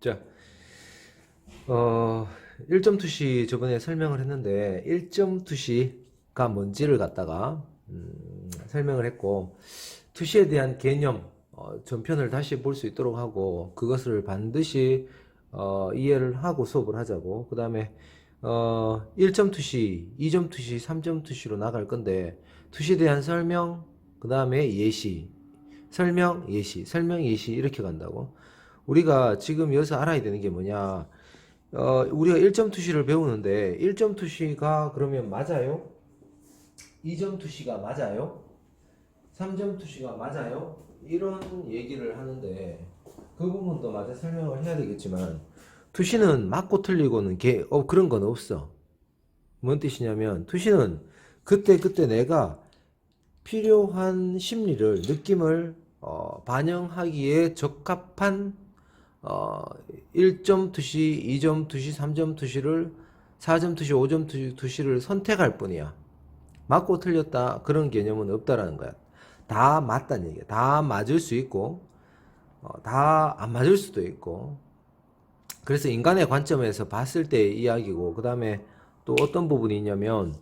자, 어, 1점 투시 저번에 설명을 했는데 1점 투시가 뭔지를 갖다가 설명을 했고 투시에 대한 개념 전편을 다시 볼 수 있도록 하고 그것을 반드시 이해를 하고 수업을 하자고. 그 다음에 1점 투시, 2점 투시, 3점 투시로 나갈 건데 투시에 대한 설명, 그 다음에 예시, 설명, 예시, 설명, 예시 이렇게 간다고. 우리가 지금 여기서 알아야 되는 게 뭐냐? 우리가 1점 투시를 배우는데 1점 투시가 그러면 맞아요? 2점 투시가 맞아요? 3점 투시가 맞아요? 이런 얘기를 하는데 그 부분도 마저 설명을 해야 되겠지만 투시는 맞고 틀리고는 그런 건 없어. 뭔 뜻이냐면 투시는 그때 내가 필요한 심리를 느낌을 반영하기에 적합한 1점 투시, 2점 투시, 3점 투시를 4점 투시, 5점 투시를 선택할 뿐이야. 맞고 틀렸다 그런 개념은 없다라는 거야. 다 맞다는 얘기야. 다 맞을 수 있고 다 안 맞을 수도 있고. 그래서 인간의 관점에서 봤을 때의 이야기고, 그 다음에 또 어떤 부분이 있냐면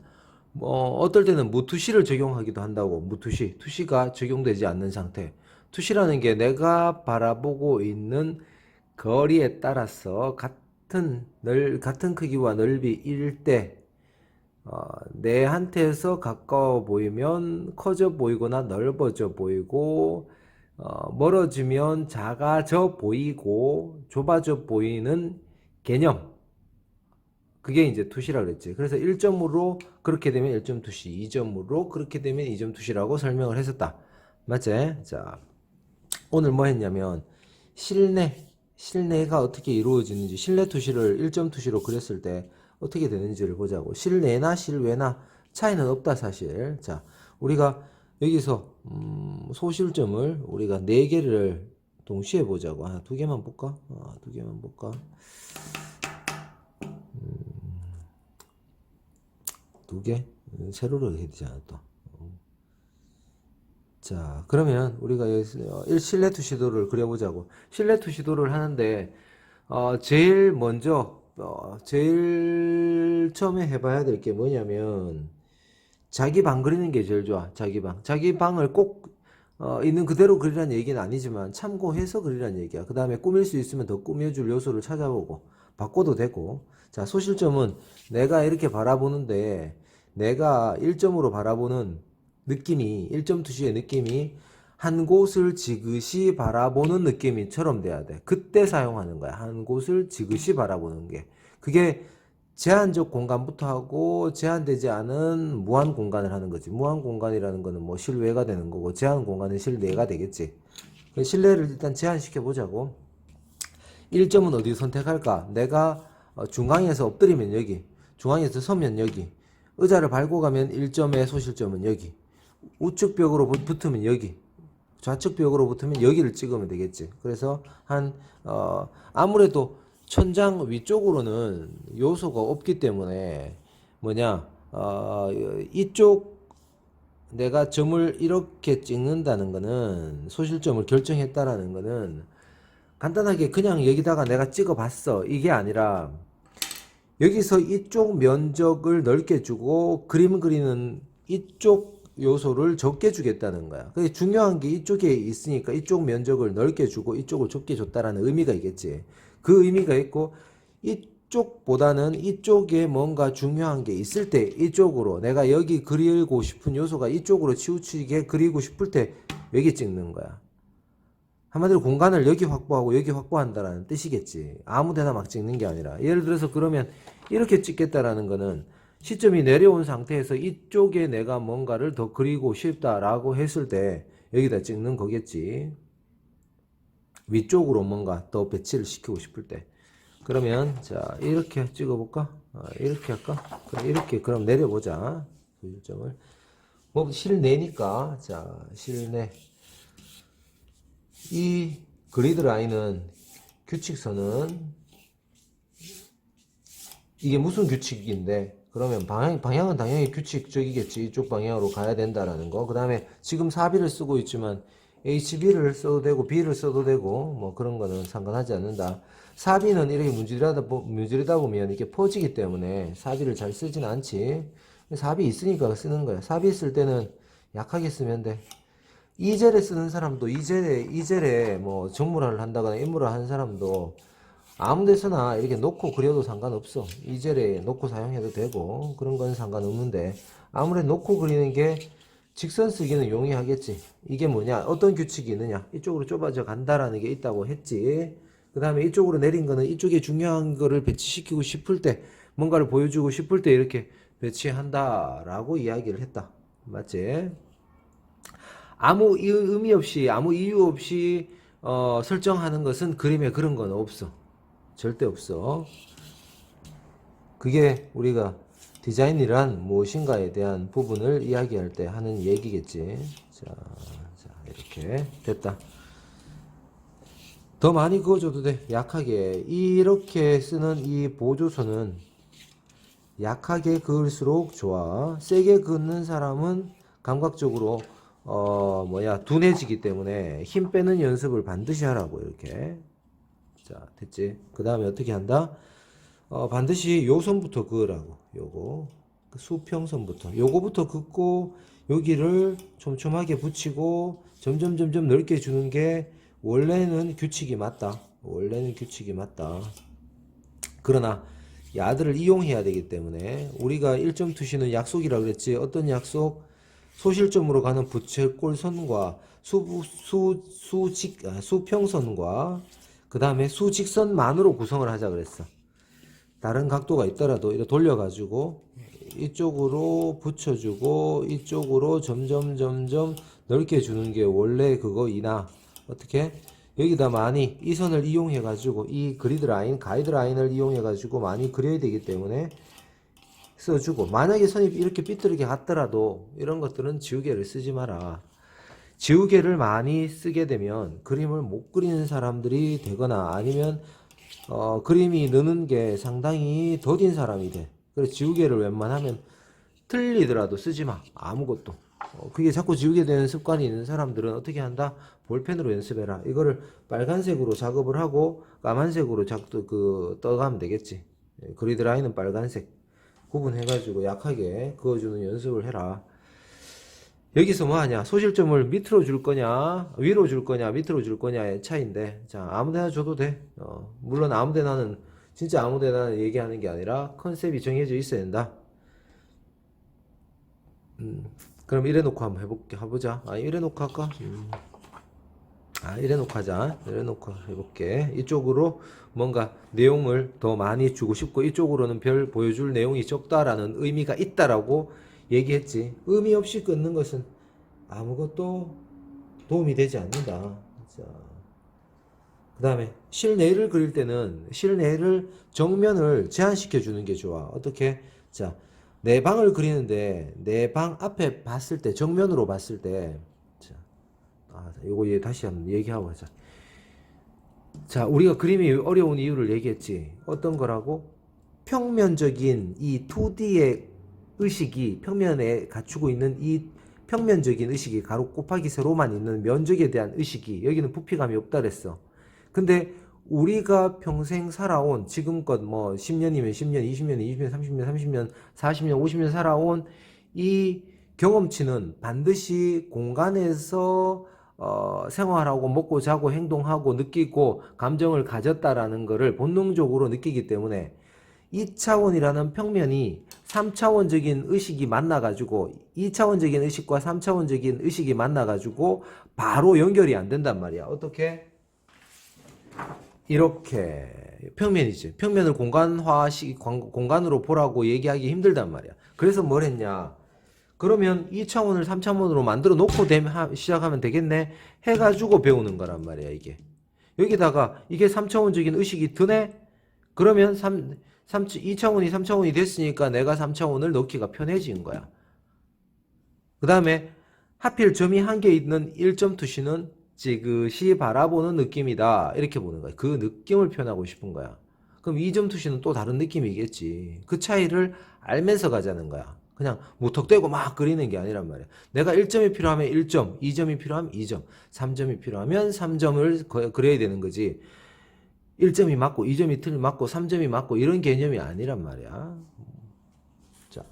어떨 때는 무투시를 적용하기도 한다고. 무투시, 투시가 적용되지 않는 상태. 투시라는 게 내가 바라보고 있는 거리에 따라서 같은 크기와 넓이일 때 내한테서 가까워 보이면 커져 보이거나 넓어져 보이고 멀어지면 작아져 보이고 좁아져 보이는 개념. 그게 이제 투시라 그랬지. 그래서 1점으로 그렇게 되면 1점 투시, 2점으로 그렇게 되면 2점 투시라고 설명을 했었다. 맞지? 자, 오늘 뭐 했냐면 실내가 어떻게 이루어지는지, 실내 투시를 1점 투시로 그렸을 때 어떻게 되는지를 보자고. 실내나 실외나 차이는 없다 사실. 자, 우리가 여기서 소실점을 우리가 4개를 동시에 보자고. 2개만 볼까? 2개만 볼까? 2개? 세로로 해야 되잖아 또. 자, 그러면 우리가 여기서 실내 투시도를 그려보자고. 실내 투시도를 하는데 제일 먼저 제일 처음에 해봐야 될 게 뭐냐면 자기 방 그리는 게 제일 좋아. 자기 방을 꼭 있는 그대로 그리라는 얘기는 아니지만 참고해서 그리라는 얘기야. 그 다음에 꾸밀 수 있으면 더 꾸며줄 요소를 찾아보고 바꿔도 되고. 자, 소실점은 내가 이렇게 바라보는데 내가 1점으로 바라보는 느낌이, 1점 투시의 느낌이 한 곳을 지그시 바라보는 느낌이처럼 돼야 돼. 그때 사용하는 거야. 한 곳을 지그시 바라보는 게. 그게 제한적 공간부터 하고 제한되지 않은 무한 공간을 하는 거지. 무한 공간이라는 거는 뭐 실외가 되는 거고 제한 공간은 실내가 되겠지. 실내를 일단 제한시켜 보자고. 1점은 어디 선택할까? 내가 중앙에서 엎드리면 여기, 중앙에서 서면 여기, 의자를 밟고 가면 1점의 소실점은 여기, 우측 벽으로 붙으면 여기, 좌측 벽으로 붙으면 여기를 찍으면 되겠지. 그래서 아무래도 천장 위쪽으로는 요소가 없기 때문에 뭐냐, 이쪽 내가 점을 이렇게 찍는다는 거는, 소실점을 결정했다라는 거는 간단하게 그냥 여기다가 내가 찍어 봤어 이게 아니라 여기서 이쪽 면적을 넓게 주고 그림 그리는 이쪽 요소를 적게 주겠다는 거야. 그게 중요한 게 이쪽에 있으니까 이쪽 면적을 넓게 주고 이쪽을 좁게 줬다라는 의미가 있겠지. 그 의미가 있고, 이쪽보다는 이쪽에 뭔가 중요한 게 있을 때 이쪽으로, 내가 여기 그리고 싶은 요소가 이쪽으로 치우치게 그리고 싶을 때 여기 찍는 거야. 한마디로 공간을 여기 확보하고 여기 확보한다라는 뜻이겠지. 아무 데나 막 찍는 게 아니라. 예를 들어서 그러면 이렇게 찍겠다라는 거는 시점이 내려온 상태에서 이쪽에 내가 뭔가를 더 그리고 싶다라고 했을 때 여기다 찍는 거겠지. 위쪽으로 뭔가 더 배치를 시키고 싶을 때. 그러면 자, 이렇게 찍어볼까? 이렇게 할까? 그럼 이렇게 그럼 내려보자. 소실점을. 뭐 실내니까. 자, 실내. 이 그리드 라인은, 규칙선은 이게 무슨 규칙인데, 그러면 방향은 당연히 규칙적이겠지. 이쪽 방향으로 가야 된다라는 거. 그 다음에 지금 사비를 쓰고 있지만 HB를 써도 되고 B를 써도 되고 뭐 그런 거는 상관하지 않는다. 사비는 이렇게 문지르다 보면 이게 퍼지기 때문에 사비를 잘 쓰지는 않지. 사비 있으니까 쓰는 거야. 사비 쓸 때는 약하게 쓰면 돼. 이젤에 쓰는 사람도 이젤에 뭐 정물화를 한다거나 인물화 하는 사람도 아무 데서나 이렇게 놓고 그려도 상관없어. 이젤에 놓고 사용해도 되고 그런 건 상관없는데 아무래도 놓고 그리는 게 직선 쓰기는 용이하겠지. 이게 뭐냐? 어떤 규칙이 있느냐? 이쪽으로 좁아져 간다라는 게 있다고 했지. 그 다음에 이쪽으로 내린 거는 이쪽에 중요한 거를 배치시키고 싶을 때 뭔가를 보여주고 싶을 때 이렇게 배치한다라고 이야기를 했다. 맞지? 아무 의미 없이 아무 이유 없이 설정하는 것은 그림에 그런 건 없어. 절대 없어. 그게 우리가 디자인이란 무엇인가에 대한 부분을 이야기할 때 하는 얘기겠지. 자, 이렇게 됐다. 더 많이 그어줘도 돼. 약하게. 이렇게 쓰는 이 보조선은 약하게 그을수록 좋아. 세게 긋는 사람은 감각적으로 둔해지기 때문에 힘 빼는 연습을 반드시 하라고. 이렇게. 자, 됐지? 그 다음에 어떻게 한다? 반드시 요 선부터 그으라고. 요거. 수평선부터. 요거부터 긋고, 여기를 촘촘하게 붙이고, 점점 넓게 주는 게, 원래는 규칙이 맞다. 원래는 규칙이 맞다. 그러나, 야들을 이용해야 되기 때문에, 우리가 1점 투시는 약속이라고 그랬지. 어떤 약속? 소실점으로 가는 부채꼴선과 수평선과 그 다음에 수직선만으로 구성을 하자 그랬어. 다른 각도가 있더라도 이렇게 돌려가지고 이쪽으로 붙여주고 이쪽으로 점점 넓게 주는 게 원래 그거이나 어떻게 여기다 많이 이 선을 이용해 가지고 이 가이드라인을 이용해 가지고 많이 그려야 되기 때문에 써주고 만약에 선이 이렇게 삐뚤게 갔더라도 이런 것들은 지우개를 쓰지 마라. 지우개를 많이 쓰게 되면 그림을 못 그리는 사람들이 되거나 아니면 그림이 느는 게 상당히 더딘 사람이 돼. 그래서 지우개를 웬만하면 틀리더라도 쓰지 마. 아무것도. 그게 자꾸 지우개 되는 습관이 있는 사람들은 어떻게 한다? 볼펜으로 연습해라. 이거를 빨간색으로 작업을 하고 까만색으로 떠가면 되겠지. 그리드라인은 빨간색 구분해가지고 약하게 그어주는 연습을 해라. 여기서 뭐 하냐? 소실점을 밑으로 줄 거냐, 위로 줄 거냐, 밑으로 줄 거냐의 차이인데, 자, 아무 데나 줘도 돼. 물론 아무 데나는, 진짜 아무 데나 얘기하는 게 아니라 컨셉이 정해져 있어야 된다. 그럼 이래 놓고 한번 해보자. 이래 놓고 할까? 이래 놓고 하자. 이래 놓고 해볼게. 이쪽으로 뭔가 내용을 더 많이 주고 싶고, 이쪽으로는 별 보여줄 내용이 적다라는 의미가 있다라고 얘기했지. 의미 없이 끊는 것은 아무것도 도움이 되지 않는다. 그 다음에 실내를 그릴 때는 실내를 정면을 제한시켜 주는 게 좋아. 어떻게? 자, 내 방을 그리는데 내 방 앞에 봤을 때 정면으로 봤을 때 요거 다시 한번 얘기하고 하자. 자, 우리가 그림이 어려운 이유를 얘기했지. 어떤 거라고? 평면적인 이 2D의 의식이 평면에 갖추고 있는 이 평면적인 의식이 가로 곱하기 세로만 있는 면적에 대한 의식이 여기는 부피감이 없다 그랬어. 근데 우리가 평생 살아온 지금껏 뭐 10년이면 10년, 20년, 20년, 30년, 30년, 40년, 50년 살아온 이 경험치는 반드시 공간에서 생활하고 먹고 자고 행동하고 느끼고 감정을 가졌다라는 것을 본능적으로 느끼기 때문에 2차원이라는 평면이 3차원적인 의식이 만나가지고 2차원적인 의식과 3차원적인 의식이 만나가지고 바로 연결이 안 된단 말이야. 어떻게? 이렇게 평면이지. 평면을 공간으로 보라고 얘기하기 힘들단 말이야. 그래서 뭘 했냐? 그러면 2차원을 3차원으로 만들어 놓고 시작하면 되겠네? 해가지고 배우는 거란 말이야, 이게. 여기다가 이게 3차원적인 의식이 드네? 그러면 2차원이 3차원이 됐으니까 내가 3차원을 넣기가 편해진 거야. 그 다음에 하필 점이 한 개 있는 1점 투시는 지그시 바라보는 느낌이다. 이렇게 보는 거야. 그 느낌을 표현하고 싶은 거야. 그럼 2점 투시는 또 다른 느낌이겠지. 그 차이를 알면서 가자는 거야. 그냥 무턱대고 막 그리는 게 아니란 말이야. 내가 1점이 필요하면 1점, 2점이 필요하면 2점, 3점이 필요하면 3점을 그려야 되는 거지. 1점이 맞고 2점이 틀 맞고 3점이 맞고 이런 개념이 아니란 말이야. 자,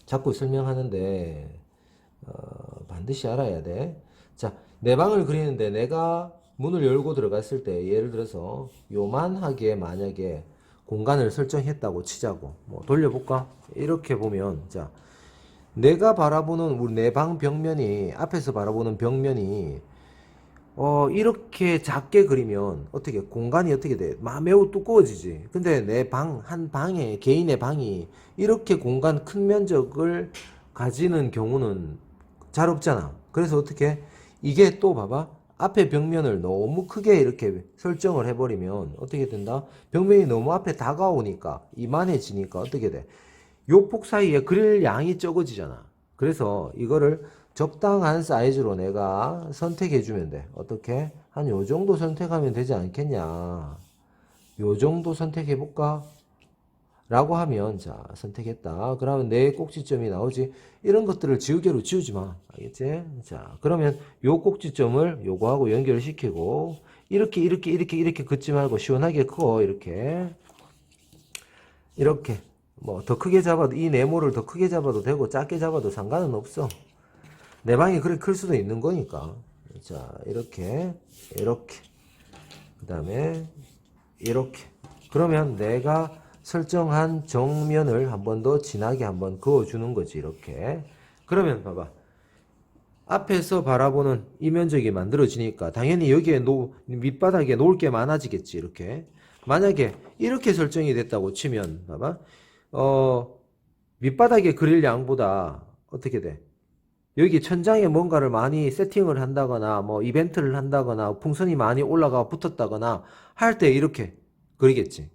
자꾸 설명하는데 반드시 알아야 돼. 자, 내 방을 그리는데 내가 문을 열고 들어갔을 때 예를 들어서 요만하게 만약에 공간을 설정했다고 치자고. 뭐 돌려볼까? 이렇게 보면 자, 내가 바라보는 우리 내 방 벽면이 앞에서 바라보는 벽면이 이렇게 작게 그리면 어떻게 공간이 어떻게 돼? 매우 두꺼워지지. 근데 내 방, 한 방에 개인의 방이 이렇게 공간 큰 면적을 가지는 경우는 잘 없잖아. 그래서 어떻게 이게 또 봐봐. 앞에 벽면을 너무 크게 이렇게 설정을 해버리면 어떻게 된다? 벽면이 너무 앞에 다가오니까 이만해지니까 어떻게 돼? 요 폭 사이에 그릴 양이 적어지잖아. 그래서 이거를 적당한 사이즈로 내가 선택해 주면 돼. 어떻게? 한 요 정도 선택하면 되지 않겠냐. 요 정도 선택해 볼까? 라고 하면 자 선택했다. 그러면 내 꼭지점이 나오지. 이런 것들을 지우개로 지우지 마. 알겠지? 자 그러면 요 꼭지점을 요거하고 연결을 시키고 이렇게 긋지 말고 시원하게 그어. 이렇게 뭐 더 크게 잡아도 이 네모를 더 크게 잡아도 되고 작게 잡아도 상관은 없어. 내 방이 그렇게 클 수도 있는 거니까. 자 이렇게 그 다음에 이렇게 그러면 내가 설정한 정면을 한 번 더 진하게 한번 그어주는 거지. 이렇게 그러면 봐봐, 앞에서 바라보는 이 면적이 만들어지니까 당연히 여기에 밑바닥에 놓을 게 많아지겠지. 이렇게 만약에 이렇게 설정이 됐다고 치면 봐봐, 밑바닥에 그릴 양보다 어떻게 돼? 여기 천장에 뭔가를 많이 세팅을 한다거나 뭐 이벤트를 한다거나 풍선이 많이 올라가 붙었다거나 할 때 이렇게 그리겠지.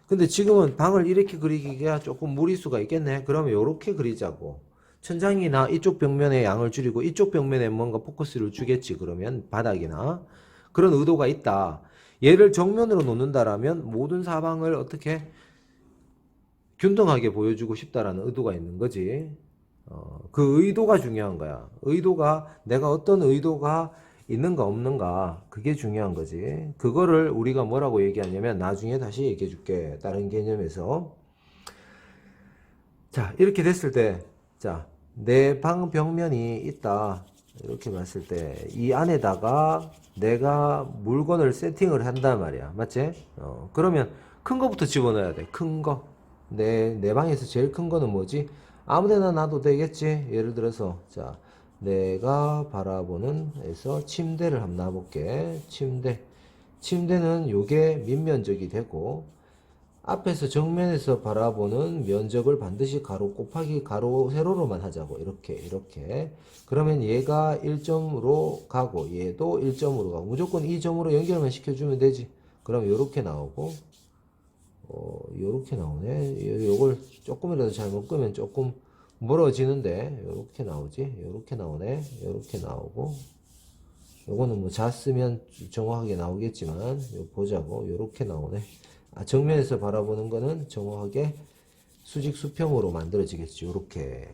근데 지금은 방을 이렇게 그리기가 조금 무리수가 있겠네. 그러면 이렇게 그리자고. 천장이나 이쪽 벽면의 양을 줄이고 이쪽 벽면에 뭔가 포커스를 주겠지. 그러면 바닥이나 그런 의도가 있다. 얘를 정면으로 놓는다라면 모든 사방을 어떻게 균등하게 보여주고 싶다라는 의도가 있는 거지. 그 의도가 중요한 거야. 의도가 내가 어떤 의도가 있는가 없는가 그게 중요한 거지. 그거를 우리가 뭐라고 얘기하냐면 나중에 다시 얘기해 줄게. 다른 개념에서. 자 이렇게 됐을 때 자 내 방 벽면이 있다 이렇게 봤을 때 이 안에다가 내가 물건을 세팅을 한단 말이야. 맞지? 그러면 큰 거부터 집어넣어야 돼. 큰 거. 내 방에서 제일 큰 거는 뭐지? 아무데나 놔도 되겠지. 예를 들어서 자 내가 바라보는 에서 침대를 한번 놔볼게. 침대는 요게 밑면적이 되고 앞에서 정면에서 바라보는 면적을 반드시 가로 곱하기 가로 세로로만 하자고. 이렇게 그러면 얘가 1점으로 가고 얘도 1점으로 가고 무조건 이 점으로 연결만 시켜주면 되지. 그럼 요렇게 나오고 요렇게 나오네. 요걸 조금이라도 잘못 끄면 조금 멀어지는데 요렇게 나오지. 요렇게 나오네. 요렇게 나오고 요거는 뭐 잤으면 정확하게 나오겠지만 요 보자고. 요렇게 나오네. 정면에서 바라보는 거는 정확하게 수직 수평으로 만들어지겠지. 요렇게.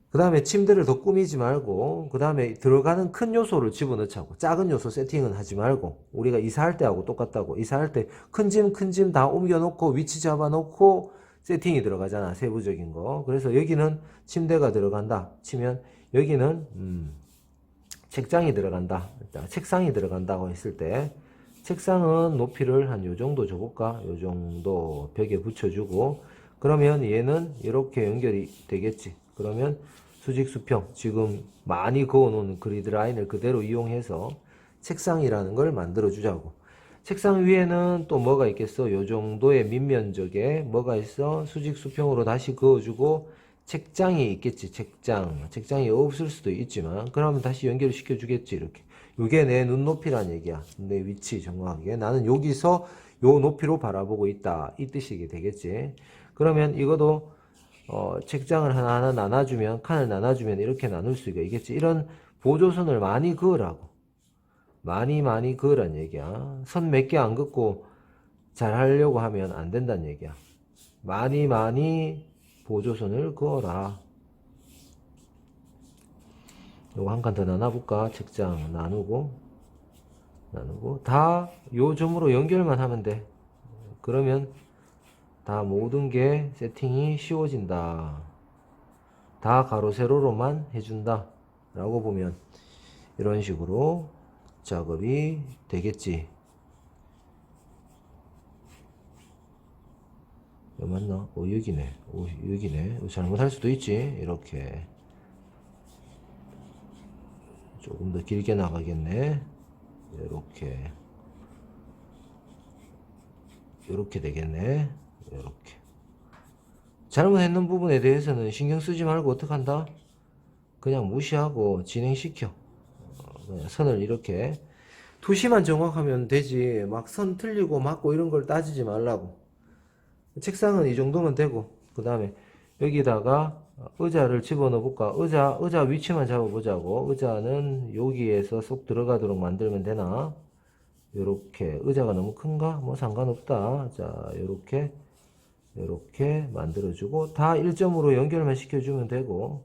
그 다음에 침대를 더 꾸미지 말고 그 다음에 들어가는 큰 요소를 집어넣자고. 작은 요소 세팅은 하지 말고 우리가 이사할 때하고 똑같다고. 이사할 때 큰 짐 다 옮겨놓고 위치 잡아놓고 세팅이 들어가잖아. 세부적인 거. 그래서 여기는 침대가 들어간다 치면 여기는 책장이 들어간다. 책상이 들어간다고 했을 때 책상은 높이를 한 요 정도 줘볼까? 요 정도 벽에 붙여주고 그러면 얘는 이렇게 연결이 되겠지. 그러면 수직 수평 지금 많이 그어놓은 그리드 라인을 그대로 이용해서 책상이라는 걸 만들어 주자고. 책상 위에는 또 뭐가 있겠어? 요 정도의 밑면적에 뭐가 있어? 수직 수평으로 다시 그어주고 책장이 있겠지. 책장이 없을 수도 있지만 그러면 다시 연결을 시켜주겠지. 이렇게 요게 내 눈높이란 얘기야. 내 위치 정확하게 나는 여기서 요 높이로 바라보고 있다 이 뜻이게 되겠지. 그러면 이것도 책장을 하나하나 나눠주면 칸을 나눠주면 이렇게 나눌 수가 있겠지. 이런 보조선을 많이 그으라고. 많이 그으란 얘기야. 선 몇 개 안 긋고 잘 하려고 하면 안 된다는 얘기야. 많이 보조선을 그어라. 요거 한 칸 더 나눠볼까? 책장 나누고 다 요 점으로 연결만 하면 돼. 그러면 다 모든 게 세팅이 쉬워진다. 다 가로 세로로만 해준다 라고 보면 이런 식으로 작업이 되겠지. 이거 맞나? 여기네. 여기네. 잘못할 수도 있지. 이렇게 조금 더 길게 나가겠네. 이렇게 되겠네. 이렇게 잘못했는 부분에 대해서는 신경 쓰지 말고 어떡한다? 그냥 무시하고 진행시켜. 그냥 선을 이렇게 투시만 정확하면 되지. 막 선 틀리고 맞고 이런 걸 따지지 말라고. 책상은 이 정도면 되고, 그 다음에 여기다가 의자를 집어넣어 볼까? 의자 위치만 잡아보자고. 의자는 여기에서 쏙 들어가도록 만들면 되나? 요렇게. 의자가 너무 큰가? 뭐 상관없다. 자, 요렇게 만들어주고, 다 1점으로 연결만 시켜주면 되고,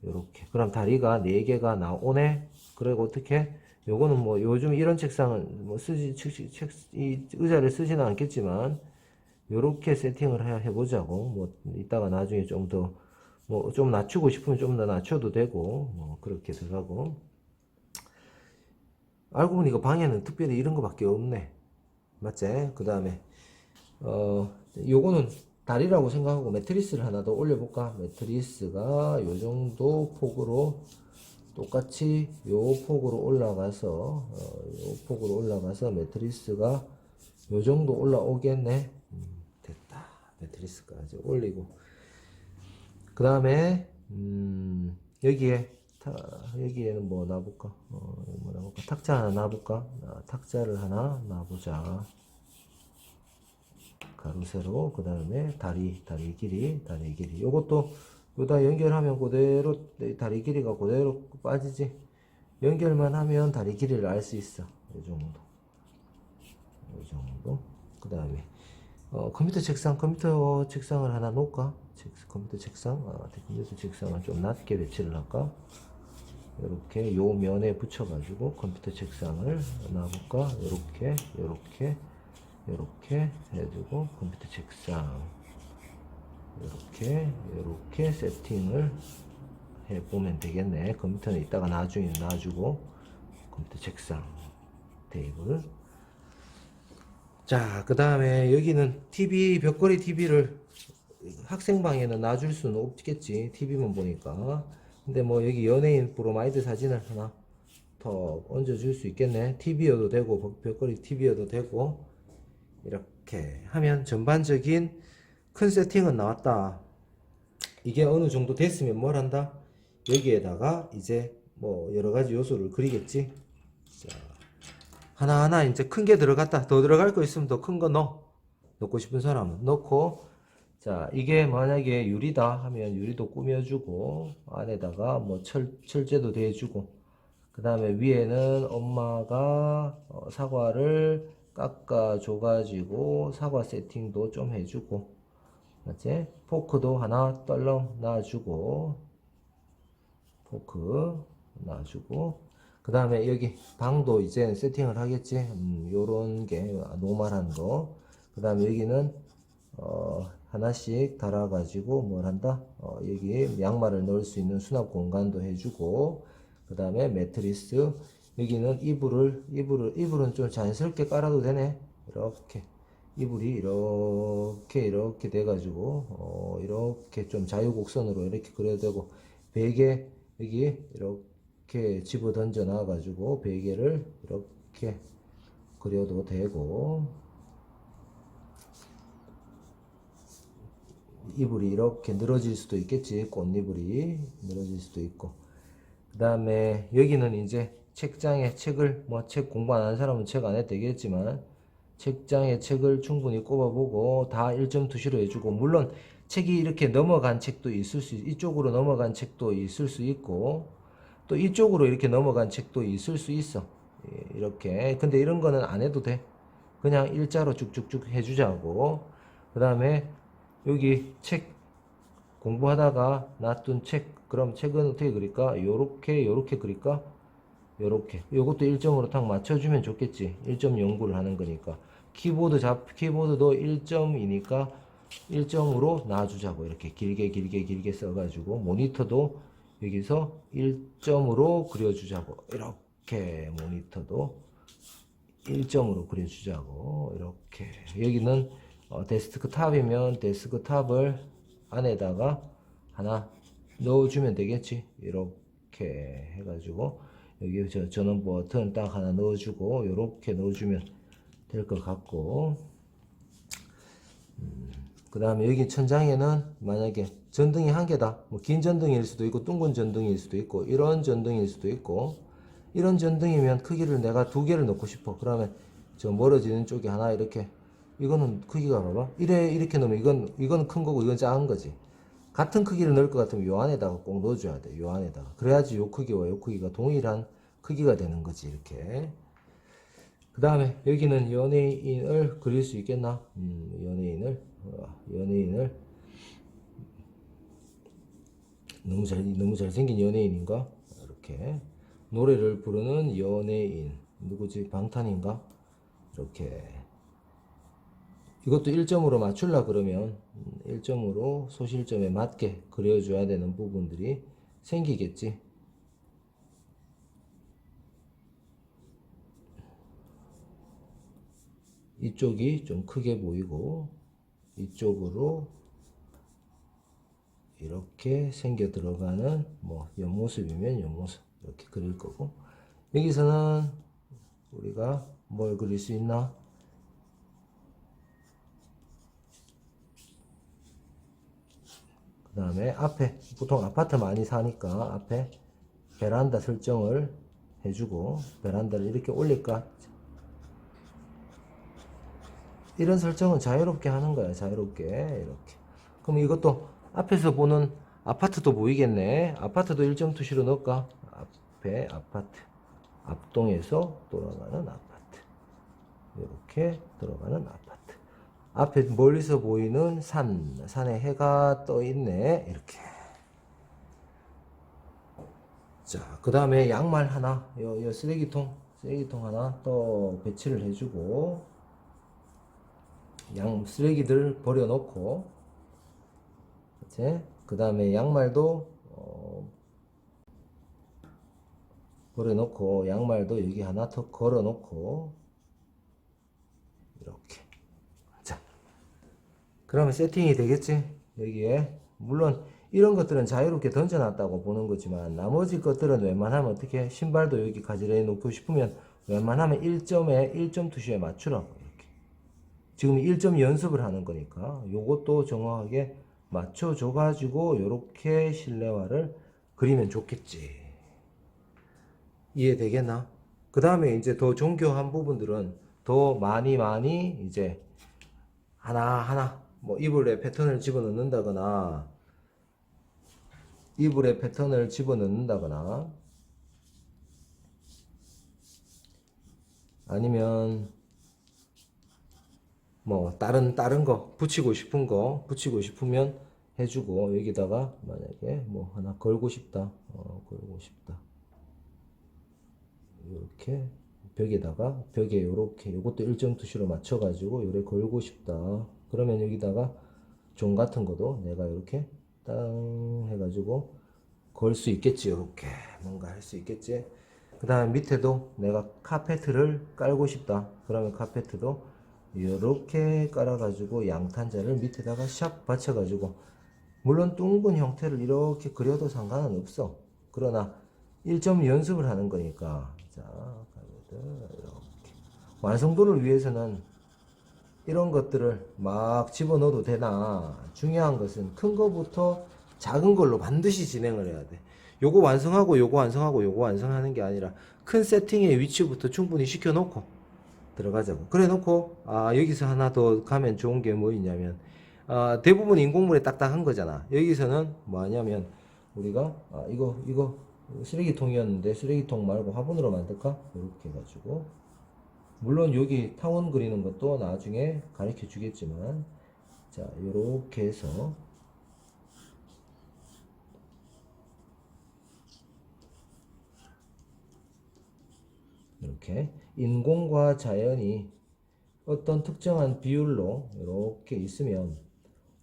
요렇게. 그럼 다리가 4개가 나오네? 그리고 어떻게? 요거는 뭐 요즘 이런 책상은 뭐 이 의자를 쓰지는 않겠지만, 요렇게 세팅을 해보자고. 뭐 이따가 나중에 좀 더 뭐 좀 낮추고 싶으면 좀 더 낮춰도 되고 뭐 그렇게 들어가고. 알고 보니까 방에는 특별히 이런 거밖에 없네. 맞지? 그 다음에 요거는 다리라고 생각하고 매트리스를 하나 더 올려볼까? 매트리스가 요 정도 폭으로 똑같이 요 폭으로 올라가서 매트리스가 요 정도 올라오겠네. 됐다. 매트리스까지 올리고, 그 다음에 여기에는 뭐 놔볼까? 탁자 하나 놔볼까? 탁자를 하나 놔보자. 가로 세로. 그 다음에 다리 길이. 요것도 요다 연결하면 그대로 다리 길이가 그대로 빠지지. 연결만 하면 다리 길이를 알 수 있어. 요 정도. 그 다음에 컴퓨터 책상을 하나 놓을까? 컴퓨터 책상을 좀 낮게 배치를 할까? 이렇게 요 면에 붙여가지고 컴퓨터 책상을 놔볼까? 이렇게 해주고 컴퓨터 책상 이렇게 세팅을 해보면 되겠네. 컴퓨터는 이따가 나중에 놔주고 컴퓨터 책상 테이블. 자, 그 다음에 여기는 벽걸이 TV를 학생방에는 놔줄 수는 없겠지. TV만 보니까. 근데 뭐 여기 연예인 브로마이드 사진을 하나 더 얹어줄 수 있겠네. TV여도 되고, 벽걸이 TV여도 되고, 이렇게 하면 전반적인 큰 세팅은 나왔다. 이게 어느 정도 됐으면 뭘 한다? 여기에다가 이제 뭐 여러 가지 요소를 그리겠지. 자, 하나하나 이제 큰 게 들어갔다. 더 들어갈 거 있으면 더 큰 거 넣고 싶은 사람은 넣고. 자, 이게 만약에 유리다 하면 유리도 꾸며주고, 안에다가 뭐 철제도 대주고, 그 다음에 위에는 엄마가 사과를 깎아줘가지고 사과 세팅도 좀 해주고, 맞지? 포크도 하나 떨렁 놔주고, 그 다음에 여기 방도 이제 세팅을 하겠지. 요런 게 노멀한 거. 그 다음에 여기는 하나씩 달아가지고 뭘 한다? 여기 양말을 넣을 수 있는 수납 공간도 해주고, 그 다음에 매트리스. 여기는 이불은 좀 자연스럽게 깔아도 되네. 이렇게 이불이 이렇게 돼가지고 이렇게 좀 자유곡선으로 이렇게 그려도 되고, 베개 여기 이렇게 집어 던져 놔가지고 베개를 이렇게 그려도 되고, 이불이 이렇게 늘어질 수도 있겠지. 꽃이불이 늘어질 수도 있고. 그 다음에 여기는 이제 책장에 책을, 뭐 책 공부 안 하는 사람은 책 안 해도 되겠지만, 책장에 책을 충분히 꼽아보고 다 1점 투시로 해주고, 물론 책이 이렇게 넘어간 책도 이쪽으로 넘어간 책도 있을 수 있고, 또 이쪽으로 이렇게 넘어간 책도 있을 수 있어. 이렇게. 근데 이런 거는 안 해도 돼. 그냥 일자로 쭉쭉쭉 해주자고. 그 다음에 여기 책 공부하다가 놔둔 책. 그럼 책은 어떻게 그릴까? 요렇게 그릴까? 요렇게. 요것도 1점으로 딱 맞춰주면 좋겠지. 1점 연구를 하는 거니까. 키보드도 1점이니까 1점으로 놔주자고. 이렇게 길게 써가지고. 모니터도 여기서 1점으로 그려주자고. 이렇게 모니터도 1점으로 그려주자고. 이렇게. 여기는 데스크탑이면 데스크탑을 안에다가 하나 넣어주면 되겠지. 이렇게 해가지고 여기 전원 버튼 딱 하나 넣어주고 이렇게 넣어주면 될 것 같고, 그 다음에 여기 천장에는 만약에 전등이 한 개다, 뭐 긴 전등일 수도 있고 둥근 전등일 수도 있고 이런 전등일 수도 있고, 이런 전등이면 크기를 내가 두 개를 넣고 싶어. 그러면 저 멀어지는 쪽에 하나 이렇게, 이거는 크기가 봐봐, 이렇게 넣으면 이건 큰 거고 이건 작은 거지. 같은 크기를 넣을 것 같으면 요 안에다가 꼭 넣어줘야 돼. 요 안에다가. 그래야지 요 크기와 요 크기가 동일한 크기가 되는 거지. 이렇게. 그 다음에 여기는 연예인을 그릴 수 있겠나? 연예인을 너무 잘생긴 연예인인가? 이렇게 노래를 부르는 연예인 누구지? 방탄인가? 이렇게 이것도 1점으로 맞추려 그러면 1점으로 소실점에 맞게 그려줘야 되는 부분들이 생기겠지. 이쪽이 좀 크게 보이고 이쪽으로 이렇게 생겨 들어가는 뭐 옆모습이면 옆모습 이렇게 그릴 거고, 여기서는 우리가 뭘 그릴 수 있나? 그 다음에 앞에 보통 아파트 많이 사니까 앞에 베란다 설정을 해주고, 베란다를 이렇게 올릴까? 이런 설정은 자유롭게 하는 거야. 자유롭게 이렇게. 그럼 이것도 앞에서 보는 아파트도 보이겠네. 아파트도 1점 투시로 넣을까? 앞에 아파트, 앞동에서 돌아가는 아파트, 이렇게 들어가는 아파트. 앞에 멀리서 보이는 산에 해가 떠 있네. 이렇게. 자, 그 다음에 양말 하나, 요 쓰레기통 하나 또 배치를 해주고, 쓰레기들 버려놓고, 그 다음에 양말도 버려놓고, 양말도 여기 하나 더 걸어놓고, 이렇게. 자, 그러면 세팅이 되겠지? 여기에 물론 이런 것들은 자유롭게 던져놨다고 보는 거지만, 나머지 것들은 웬만하면 어떻게, 신발도 여기 가지런히 놓고 싶으면 웬만하면 1점 투시에 맞추라고. 이렇게 지금 1점 연습을 하는 거니까 요것도 정확하게 맞춰줘 가지고 요렇게 실내화를 그리면 좋겠지. 이해되겠나? 그 다음에 이제 더 정교한 부분들은 더 많이 이제 하나하나 뭐 이불에 패턴을 집어넣는다거나 아니면 뭐 다른 거 붙이고 싶으면 해주고, 여기다가 만약에 뭐 하나 걸고 싶다, 이렇게 벽에 요렇게 요것도 1점 투시로 맞춰가지고 요래 걸고 싶다. 그러면 여기다가 종 같은 것도 내가 이렇게 땅 해가지고 걸 수 있겠지. 요렇게 뭔가 할 수 있겠지. 그 다음에 밑에도 내가 카페트를 깔고 싶다. 그러면 카페트도 이렇게 깔아가지고 양탄자를 밑에다가 샥 받쳐가지고, 물론 둥근 형태를 이렇게 그려도 상관은 없어. 그러나 1점 연습을 하는 거니까. 자, 이렇게 완성도를 위해서는 이런 것들을 막 집어넣어도 되나, 중요한 것은 큰 거부터 작은 걸로 반드시 진행을 해야 돼. 요거 완성하고 요거 완성하는 게 아니라 큰 세팅의 위치부터 충분히 시켜놓고 들어가자고. 그래 놓고 여기서 하나 더 가면 좋은 게 뭐 있냐면, 대부분 인공물에 딱딱한 거잖아. 여기서는 뭐 하냐면 우리가 이거 쓰레기통이었는데 쓰레기통 말고 화분으로 만들까? 이렇게 해가지고, 물론 여기 타원 그리는 것도 나중에 가르쳐 주겠지만, 자 요렇게 해서 이렇게 인공과 자연이 어떤 특정한 비율로 이렇게 있으면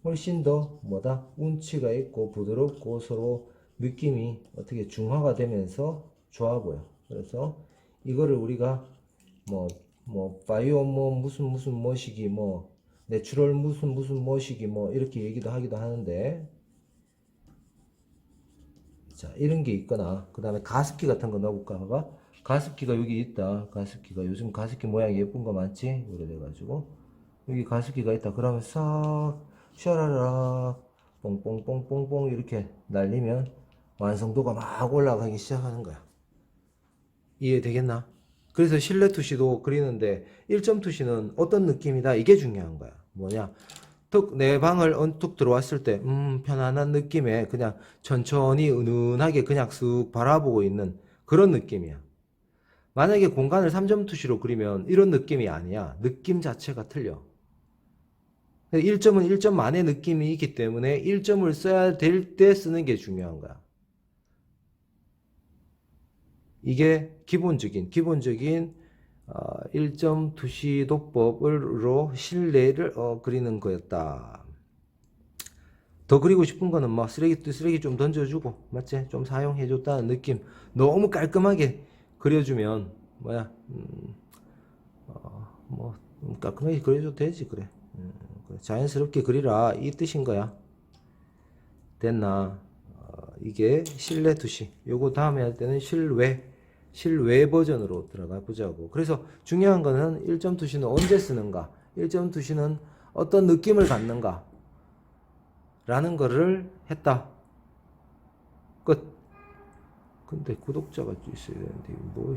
훨씬 더 뭐다? 운치가 있고 부드럽고 서로 느낌이 어떻게 중화가 되면서 좋아 보여. 그래서 이거를 우리가 바이오 무슨 뭐시기 내추럴 무슨 뭐시기 이렇게 얘기도 하기도 하는데, 자, 이런 게 있거나, 그 다음에 가습기 같은 거 넣어볼까? 봐봐. 가습기가 여기 있다. 가습기가 요즘 가습기 모양 예쁜 거 많지? 오래돼가지고 여기 가습기가 있다. 그러면 싹 샤라락 뽕뽕뽕뽕뽕 이렇게 날리면 완성도가 막 올라가기 시작하는 거야. 이해되겠나? 그래서 실내 투시도 그리는데 1점 투시는 어떤 느낌이다, 이게 중요한 거야. 뭐냐, 툭 내 방을 언툭 들어왔을 때 편안한 느낌에 그냥 천천히 은은하게 그냥 쓱 바라보고 있는 그런 느낌이야. 만약에 공간을 3점 투시로 그리면 이런 느낌이 아니야. 느낌 자체가 틀려. 1점은 1점만의 느낌이 있기 때문에 1점을 써야 될 때 쓰는 게 중요한 거야. 이게 기본적인 1점 투시 도법으로 실내를 그리는 거였다. 더 그리고 싶은 거는 쓰레기 좀 던져주고, 맞지? 좀 사용해줬다는 느낌. 너무 깔끔하게 그려주면 깔끔하게 그려줘도 되지. 그래. 그래. 자연스럽게 그리라, 이 뜻인 거야. 됐나? 이게 실내 투시. 요거 다음에 할 때는 실외 버전으로 들어가 보자고. 그래서 중요한 거는 1점 투시는 언제 쓰는가, 1점 투시는 어떤 느낌을 갖는가 라는 거를 했다. 끝. 근데 구독자가 있어야 되는데 뭐